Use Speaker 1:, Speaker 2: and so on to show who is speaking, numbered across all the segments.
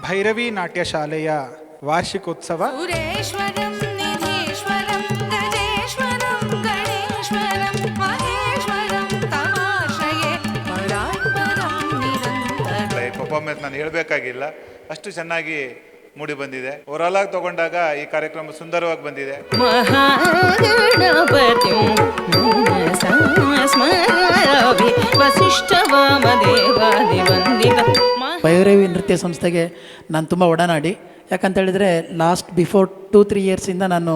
Speaker 1: ಭೈರವಿ ನಾಟ್ಯ ಶಾಲೆಯ ವಾರ್ಷಿಕೋತ್ಸವ
Speaker 2: ಸುರೇಶ್ವರಂ ನಿಧೀಶ್ವರಂ ಗಜೇಶ್ವರಂ ಗಣೇಶ್ವರಂ ಮಹೇಶ್ವರಂ ತಮಾಶ್ರಯೇ ಪರಾತ್ಪರಂ ನಿರಂತರ.
Speaker 3: ಪರ್ಫಾರ್ಮೆನ್ಸ್ ನಾನು ಹೇಳಬೇಕಾಗಿಲ್ಲ, ಅಷ್ಟು ಚೆನ್ನಾಗಿ ಮೂಡಿ ಬಂದಿದೆ. ಓವರಾಲ್ ಆಗಿ ತಗೊಂಡಾಗ ಈ ಕಾರ್ಯಕ್ರಮ ಸುಂದರವಾಗಿ ಬಂದಿದೆ.
Speaker 4: ಭೈರವಿ ನೃತ್ಯ ಸಂಸ್ಥೆಗೆ ನಾನು ತುಂಬ ಒಡನಾಡಿ, ಯಾಕಂತ ಹೇಳಿದರೆ ಲಾಸ್ಟ್ ಬಿಫೋರ್ 2-3 ಇಯರ್ಸಿಂದ ನಾನು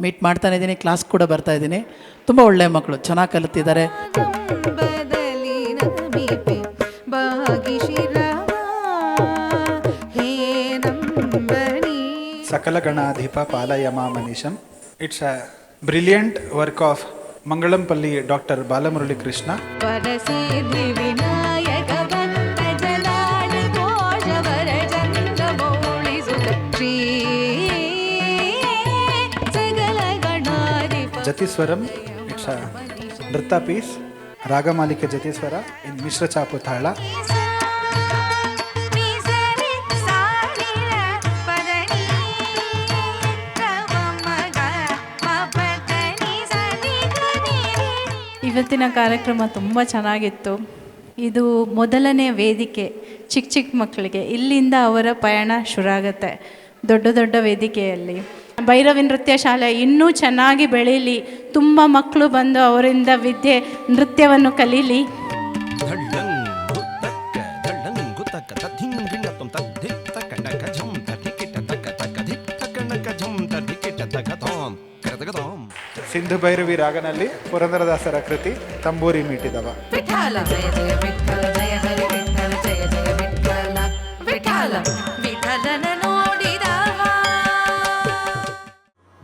Speaker 4: ಮೀಟ್ ಮಾಡ್ತಾನೆ ಇದ್ದೀನಿ, ಕ್ಲಾಸ್ ಕೂಡ ಬರ್ತಾ ಇದ್ದೀನಿ. ತುಂಬ ಒಳ್ಳೆಯ ಮಕ್ಕಳು, ಚೆನ್ನಾಗಿ ಕಲಿತಿದ್ದಾರೆ.
Speaker 1: ಸಕಲ ಗಣಾಧಿಪ ಪಾಲಯ ಮಾಮನೀಶಂ. It's a brilliant work of Mangalampalli doctor Balamurali Krishna. ಜತಿಸ್ವರಂ, ಇಟ್ಸ್ ಅ ನೃತ್ಯ ಪೀಸ್, ರಾಗಮಾಲಿಕೆ ಜತಿಸ್ವರ ಇನ್ ಮಿಶ್ರ ಚಾಪು ತಾಳ.
Speaker 5: ಇವತ್ತಿನ ಕಾರ್ಯಕ್ರಮ ತುಂಬ ಚೆನ್ನಾಗಿತ್ತು. ಇದು ಮೊದಲನೇ ವೇದಿಕೆ ಚಿಕ್ಕ ಚಿಕ್ಕ ಮಕ್ಕಳಿಗೆ. ಇಲ್ಲಿಂದ ಅವರ ಪಯಣ ಶುರುವಾಗುತ್ತೆ ದೊಡ್ಡ ದೊಡ್ಡ ವೇದಿಕೆಯಲ್ಲಿ. ಭೈರವಿ ನೃತ್ಯ ಶಾಲೆ ಇನ್ನೂ ಚೆನ್ನಾಗಿ ಬೆಳೀಲಿ, ತುಂಬ ಮಕ್ಕಳು ಬಂದು ಅವರಿಂದ ನೃತ್ಯವನ್ನು ಕಲೀಲಿ.
Speaker 1: ಸಿಂಧು ಭೈರವಿ ರಾಗನಲ್ಲಿ ಪುರಂದರದಾಸರ ಕೃತಿ ತಂಬೂರಿ ಮೀಟಿದವ.
Speaker 2: ವಿಠಲ ಜಯ ಜಯ ವಿಠಲ ಜಯ ಹರಿ ವಿಠಲ ಜಯ ಜಯ ವಿಠಲ ವಿಠಲ ವಿಠಲನ ನೋಡಿದವ.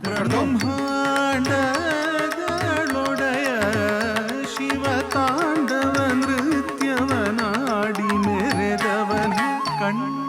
Speaker 6: ಬ್ರಹ್ಮಾಂಡಗಳೊಡೆಯ ಶಿವ ತಾಂಡವ ನೃತ್ಯವನಾಡಿ ಮೆರೆದವನ ಕಣ್ಣ